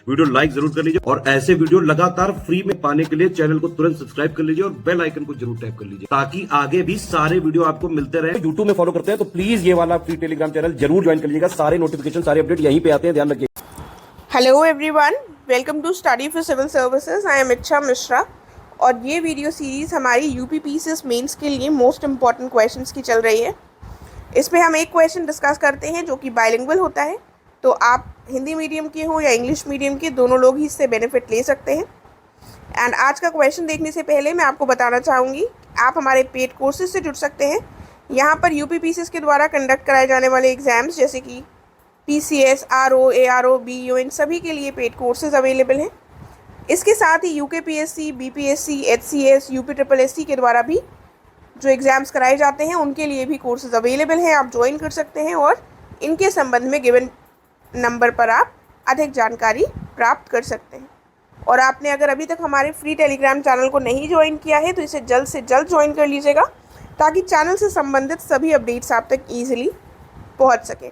Video like जरूर कर लीजिए और ऐसे वीडियो लगातार फ्री में पाने के लिए चैनल को तुरंत सब्सक्राइब कर लीजिए और बेल आइकन को जरूर टैप कर लीजिए ताकि आगे भी सारे वीडियो आपको मिलते रहे। यूट्यूब में फॉलो करते हैं तो प्लीज ये वाला फ्री टेलीग्राम चैनल जरूर ज्वाइन कर लीजिएगा। सारे नोटिफिकेशन सारे अपडेट यहीं पे आते हैं, ध्यान रखिए। Hello everyone, welcome to study for civil services. I am Ichchha Mishra और ये वीडियो सीरीज़ हमारी यूपीपीसीएस मेंस के लिए मोस्ट इम्पॉर्टेंट क्वेश्चंस की चल रही है। इसमें हम एक क्वेश्चन डिस्कस करते हैं जो कि बाइलिंगुअल होता है, तो आप हिंदी मीडियम के हो या इंग्लिश मीडियम के, दोनों लोग ही इससे बेनिफिट ले सकते हैं। एंड आज का क्वेश्चन देखने से पहले मैं आपको बताना चाहूँगी आप हमारे पेड कोर्सेज से जुड़ सकते हैं। यहाँ पर यूपीपीसीएस के द्वारा कंडक्ट कराए जाने वाले एग्ज़ाम्स जैसे कि PCS, RO, ARO, BEO, इन सभी के लिए पेड कोर्सेज अवेलेबल हैं। इसके साथ ही UKPSC, BPSC, HCS, UPSSC के द्वारा भी जो एग्ज़ाम्स कराए जाते हैं उनके लिए भी कोर्सेज अवेलेबल हैं, आप ज्वाइन कर सकते हैं और इनके संबंध में गिवन नंबर पर आप अधिक जानकारी प्राप्त कर सकते हैं। और आपने अगर अभी तक हमारे फ्री टेलीग्राम चैनल को नहीं ज्वाइन किया है तो इसे जल्द से जल्द ज्वाइन कर लीजिएगा ताकि चैनल से संबंधित सभी अपडेट्स आप तक ईजिली पहुँच सकें।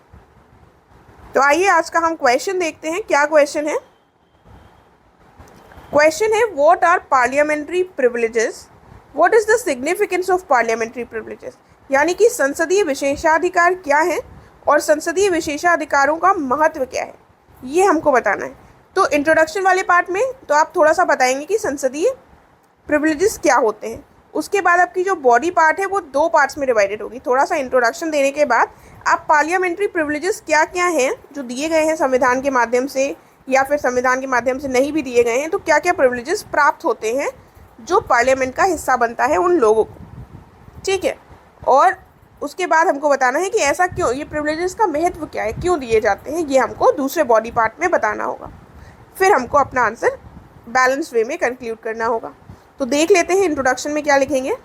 तो आइए आज का हम क्वेश्चन देखते हैं। क्या क्वेश्चन है? क्वेश्चन है what are parliamentary privileges, what is the significance of parliamentary privileges, यानी कि संसदीय विशेषाधिकार क्या है और संसदीय विशेषाधिकारों का महत्व क्या है, ये हमको बताना है। तो इंट्रोडक्शन वाले पार्ट में तो आप थोड़ा सा बताएंगे कि संसदीय प्रिविलेजेस क्या होते हैं। उसके बाद आपकी जो बॉडी पार्ट है वो दो पार्ट्स में डिवाइडेड होगी। थोड़ा सा इंट्रोडक्शन देने के बाद आप पार्लियामेंट्री प्रिविलेजेस क्या क्या हैं जो दिए गए हैं संविधान के माध्यम से या फिर संविधान के माध्यम से नहीं भी दिए गए हैं, तो क्या क्या प्रिविलेजेस प्राप्त होते हैं जो पार्लियामेंट का हिस्सा बनता है उन लोगों को, ठीक है। और उसके बाद हमको बताना है कि ऐसा क्यों, ये प्रिविलेजेस का महत्व क्या है, क्यों दिए जाते हैं, ये हमको दूसरे बॉडी पार्ट में बताना होगा। फिर हमको अपना आंसर बैलेंस वे में कंक्लूड करना होगा। तो देख लेते हैं इंट्रोडक्शन में क्या लिखेंगे।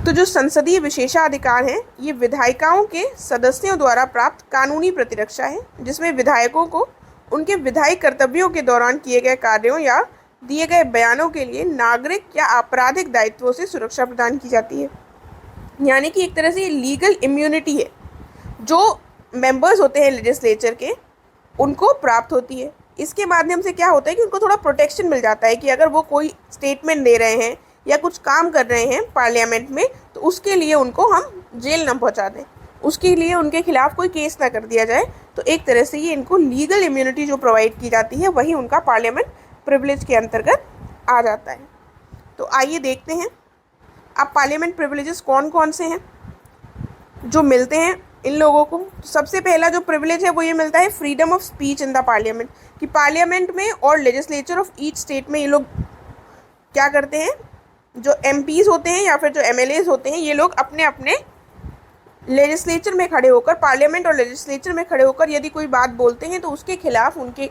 तो जो संसदीय विशेषाधिकार हैं ये विधायिकाओं के सदस्यों द्वारा प्राप्त कानूनी प्रतिरक्षा है जिसमें विधायकों को उनके विधायी कर्तव्यों के दौरान किए गए कार्यों या दिए गए बयानों के लिए नागरिक या आपराधिक दायित्वों से सुरक्षा प्रदान की जाती है। यानी कि एक तरह से ये लीगल इम्यूनिटी है जो मेंबर्स होते हैं लेजिस्लेचर के, उनको प्राप्त होती है। इसके माध्यम से क्या होता है कि उनको थोड़ा प्रोटेक्शन मिल जाता है कि अगर वो कोई स्टेटमेंट दे रहे हैं या कुछ काम कर रहे हैं पार्लियामेंट में तो उसके लिए उनको हम जेल न पहुंचा दें, उसके लिए उनके खिलाफ कोई केस ना कर दिया जाए। तो एक तरह से ये इनको लीगल इम्यूनिटी जो प्रोवाइड की जाती है वही उनका पार्लियामेंट प्रिविलेज के अंतर्गत आ जाता है। तो आइए देखते हैं अब पार्लियामेंट प्रिविलेजेस कौन कौन से हैं जो मिलते हैं इन लोगों को। सबसे पहला जो प्रिविलेज है वो ये मिलता है freedom of speech in the parliament, कि पार्लियामेंट में और लेजिस्लेचर ऑफ ईच स्टेट में ये लोग क्या करते हैं, जो MPs होते हैं या फिर जो MLAs होते हैं, ये लोग अपने अपने लेजिस्लेचर में खड़े होकर, पार्लियामेंट और लेजिस्लेचर में खड़े होकर यदि कोई बात बोलते हैं तो उसके खिलाफ उनके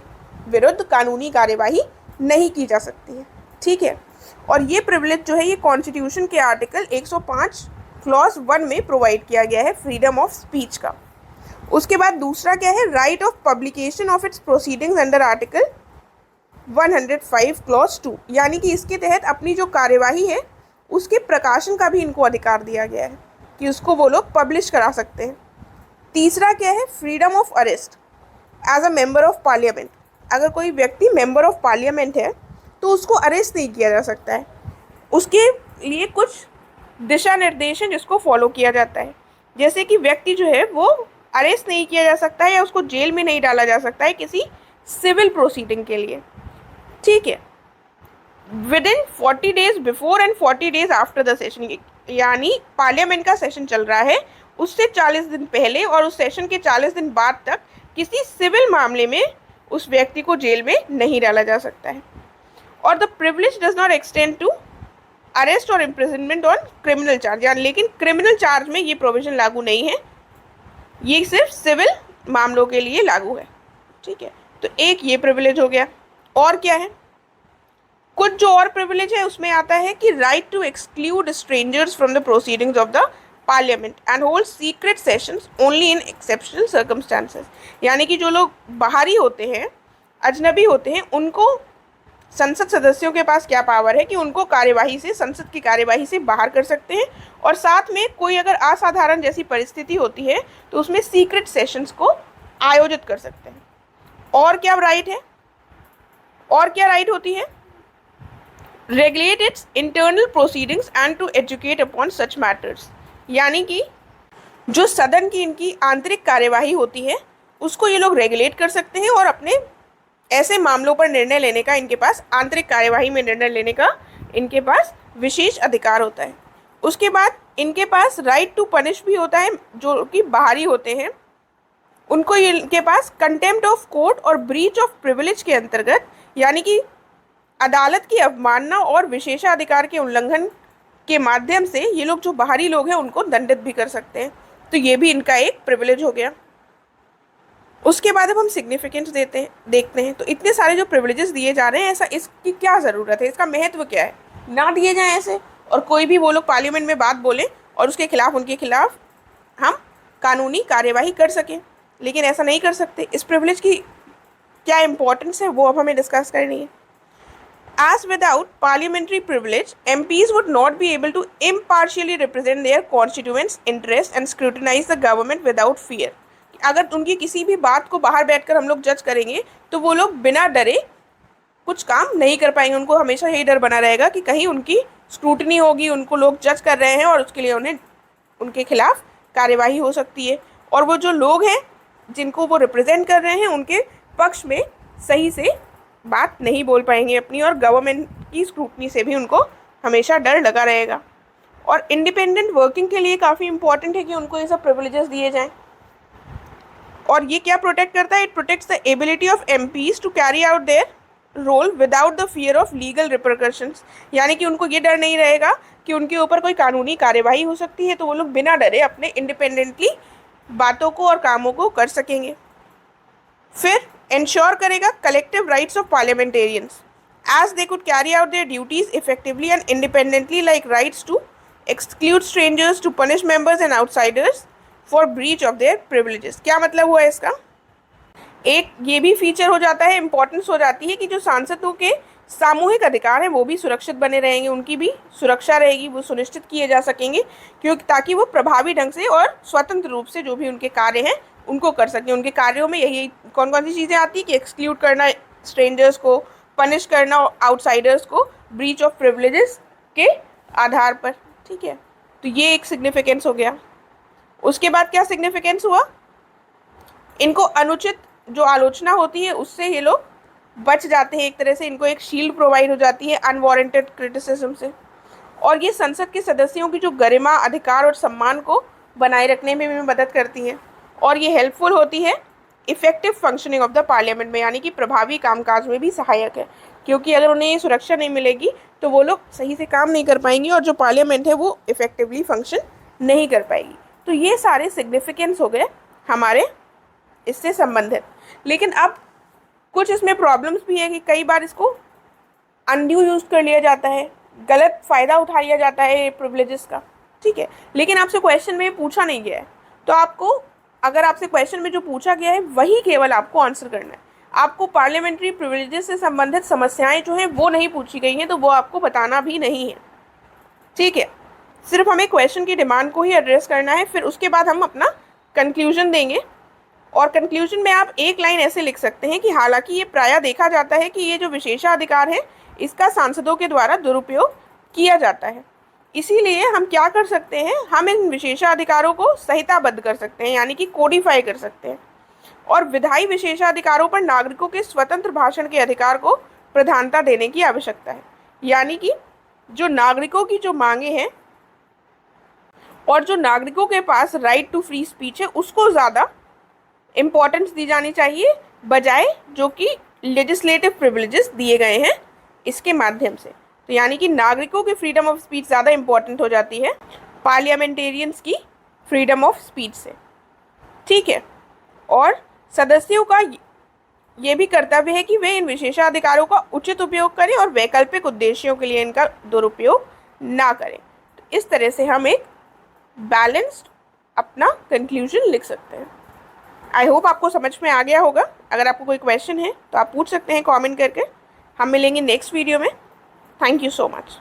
विरुद्ध कानूनी कार्यवाही नहीं की जा सकती है, ठीक है। और ये प्रिविलेज जो है ये कॉन्स्टिट्यूशन के आर्टिकल 105 क्लॉज 1 में प्रोवाइड किया गया है फ्रीडम ऑफ स्पीच का। उसके बाद दूसरा क्या है, right of publication of its proceedings under article 105 clause 2, यानी कि इसके तहत अपनी जो कार्यवाही है उसके प्रकाशन का भी इनको अधिकार दिया गया है कि उसको वो लोग पब्लिश करा सकते हैं। तीसरा क्या है, freedom of arrest as a member of parliament. अगर कोई व्यक्ति मेंबर ऑफ पार्लियामेंट है तो उसको अरेस्ट नहीं किया जा सकता है, उसके लिए कुछ दिशा निर्देश हैं जिसको फॉलो किया जाता है। जैसे कि व्यक्ति जो है वो अरेस्ट नहीं किया जा सकता है या उसको जेल में नहीं डाला जा सकता है किसी सिविल प्रोसीडिंग के लिए, ठीक है, with in 40 days before and 40 days after the session. यानी पार्लियामेंट का सेशन चल रहा है उससे 40 दिन पहले और उस सेशन के 40 दिन बाद तक किसी सिविल मामले में उस व्यक्ति को जेल में नहीं डाला जा सकता है। और the privilege does not extend to arrest और इम्प्रिजनमेंट ऑन क्रिमिनल चार्ज, यानी लेकिन क्रिमिनल चार्ज में ये प्रोविजन लागू नहीं है, ये सिर्फ सिविल मामलों के लिए लागू है, ठीक है। तो एक ये प्रिविलेज हो गया। और क्या है, कुछ जो और प्रिविलेज है उसमें आता है कि right to exclude strangers from the proceedings of the parliament and hold secret sessions only in exceptional circumstances, यानी कि जो लोग बाहरी होते हैं, अजनबी होते हैं, उनको संसद सदस्यों के पास क्या पावर है कि उनको कार्यवाही से, संसद की कार्यवाही से बाहर कर सकते हैं। और साथ में कोई अगर असाधारण जैसी परिस्थिति होती है तो उसमें सीक्रेट सेशंस को आयोजित कर सकते हैं। और क्या राइट है, और क्या राइट होती है? Regulate its internal proceedings and to educate upon such matters, यानी कि जो सदन की इनकी आंतरिक कार्यवाही होती है उसको ये लोग रेगुलेट कर सकते हैं और अपने ऐसे मामलों पर निर्णय लेने का इनके पास, आंतरिक कार्यवाही में निर्णय लेने का इनके पास विशेष अधिकार होता है। उसके बाद इनके पास राइट टू पनिश भी होता है, जो कि बाहरी होते हैं उनको ये इनके पास कंटेम्प्ट ऑफ कोर्ट और ब्रीच ऑफ प्रिविलेज के अंतर्गत, यानी कि अदालत की अवमानना और विशेषाधिकार के उल्लंघन के माध्यम से ये लोग जो बाहरी लोग हैं उनको दंडित भी कर सकते हैं। तो ये भी इनका एक प्रिविलेज हो गया। उसके बाद अब हम सिग्निफिकेंस देखते हैं। तो इतने सारे जो प्रिविलेजेस दिए जा रहे हैं, ऐसा इसकी क्या ज़रूरत है, इसका महत्व क्या है? ना दिए जाएं ऐसे, और कोई भी वो लोग पार्लियामेंट में बात बोलें और उसके खिलाफ, उनके खिलाफ हम कानूनी कार्यवाही कर सकें, लेकिन ऐसा नहीं कर सकते। इस प्रिविलेज की क्या इंपॉर्टेंस है वो अब हमें डिस्कस करनी है। As without parliamentary privilege, MPs would not be able to impartially represent their constituents' interests and scrutinize the government without fear. अगर उनकी किसी भी बात को बाहर बैठकर हम लोग जज करेंगे तो वो लोग बिना डरे कुछ काम नहीं कर पाएंगे। उनको हमेशा यही डर बना रहेगा कि कहीं उनकी स्क्रूटनी होगी, उनको लोग जज कर रहे हैं और उसके लिए उन्हें, उनके खिलाफ कार्यवाही हो सकती है। और वो जो लोग हैं जिनको वो रिप्रेजेंट कर रहे हैं उनके पक्ष में सही से बात नहीं बोल पाएंगे अपनी, और गवर्नमेंट की स्क्रूटनी से भी उनको हमेशा डर लगा रहेगा। और इंडिपेंडेंट वर्किंग के लिए काफ़ी इंपॉर्टेंट है कि उनको ये सब प्रिविलेजेस दिए जाएं। और ये क्या प्रोटेक्ट करता है? It protects the ability of MPs to carry out their role without the fear of legal repercussions, यानी कि उनको ये डर नहीं रहेगा कि उनके ऊपर कोई कानूनी कार्यवाही हो सकती है, तो वो लोग बिना डरे अपने इंडिपेंडेंटली बातों को और कामों को कर सकेंगे। फिर इंश्योर करेगा collective rights of parliamentarians as they could carry out their duties effectively and independently, like rights to exclude strangers, to punish members and outsiders for breach of their privileges. क्या मतलब हुआ इसका? एक ये भी फीचर हो जाता है, इंपॉर्टेंस हो जाती है कि जो सांसदों के सामूहिक अधिकार हैं वो भी सुरक्षित बने रहेंगे, उनकी भी सुरक्षा रहेगी, वो सुनिश्चित किए जा सकेंगे, क्योंकि ताकि वो प्रभावी ढंग से और स्वतंत्र रूप से जो भी उनके कार्य हैं उनको कर सकें। उनके कार्यों में यही कौन कौन सी चीज़ें आती हैं कि एक्सक्लूड करना स्ट्रेंजर्स को, पनिश करना आउटसाइडर्स को ब्रीच ऑफ प्रिविलेजेस के आधार पर। ठीक है, तो ये एक सिग्निफिकेंस हो गया। उसके बाद क्या सिग्निफिकेंस हुआ? इनको अनुचित जो आलोचना होती है उससे ये लोग बच जाते हैं, एक तरह से इनको एक शील्ड प्रोवाइड हो जाती है अनवारंटेड क्रिटिसिज्म से। और ये संसद के सदस्यों की जो गरिमा, अधिकार और सम्मान को बनाए रखने में भी मदद करती हैं, और ये हेल्पफुल होती है effective functioning of the parliament में, यानी कि प्रभावी कामकाज में भी सहायक है, क्योंकि अगर उन्हें ये सुरक्षा नहीं मिलेगी तो वो लोग सही से काम नहीं कर पाएंगे और जो पार्लियामेंट है वो इफेक्टिवली फंक्शन नहीं कर पाएगी। तो ये सारे सिग्निफिकेंस हो गए हमारे इससे संबंधित। लेकिन अब कुछ इसमें प्रॉब्लम्स भी है कि कई बार इसको अनड्यू यूज़ कर लिया जाता है, गलत फ़ायदा उठा लिया जाता है प्रिविलेजेस का। ठीक है, लेकिन आपसे क्वेश्चन में पूछा नहीं गया है, तो आपको, अगर आपसे क्वेश्चन में जो पूछा गया है वही केवल आपको आंसर करना है। आपको पार्लियामेंट्री प्रिविलेजेस से संबंधित समस्याएं जो हैं वो नहीं पूछी गई हैं, तो वो आपको बताना भी नहीं है। ठीक है, सिर्फ हमें क्वेश्चन की डिमांड को ही एड्रेस करना है। फिर उसके बाद हम अपना कंक्लूजन देंगे, और कंक्लूजन में आप एक लाइन ऐसे लिख सकते हैं कि हालांकि ये प्रायः देखा जाता है कि ये जो विशेषाधिकार है इसका सांसदों के द्वारा दुरुपयोग किया जाता है, इसीलिए हम क्या कर सकते हैं, हम इन विशेषाधिकारों को संहिताबद्ध कर सकते हैं, यानी कि कोडिफाई कर सकते हैं। और विधायी विशेषाधिकारों पर नागरिकों के स्वतंत्र भाषण के अधिकार को प्रधानता देने की आवश्यकता है, यानी कि जो नागरिकों की जो मांगे हैं और जो नागरिकों के पास राइट टू फ्री स्पीच है उसको ज़्यादा इम्पोर्टेंस दी जानी चाहिए, बजाय जो कि लेजिस्लेटिव प्रिविलेजेस दिए गए हैं इसके माध्यम से। तो यानी कि नागरिकों की फ्रीडम ऑफ स्पीच ज़्यादा इम्पोर्टेंट हो जाती है पार्लियामेंटेरियंस की फ्रीडम ऑफ स्पीच से। ठीक है, और सदस्यों का ये भी कर्तव्य है कि वे इन विशेषाधिकारों का उचित उपयोग करें और वैकल्पिक उद्देश्यों के लिए इनका दुरुपयोग ना करें। तो इस तरह से हम एक बैलेंस्ड अपना कंक्लूजन लिख सकते हैं। आई होप आपको समझ में आ गया होगा। अगर आपको कोई क्वेश्चन है तो आप पूछ सकते हैं कमेंट करके। हम मिलेंगे नेक्स्ट वीडियो में। Thank you so much.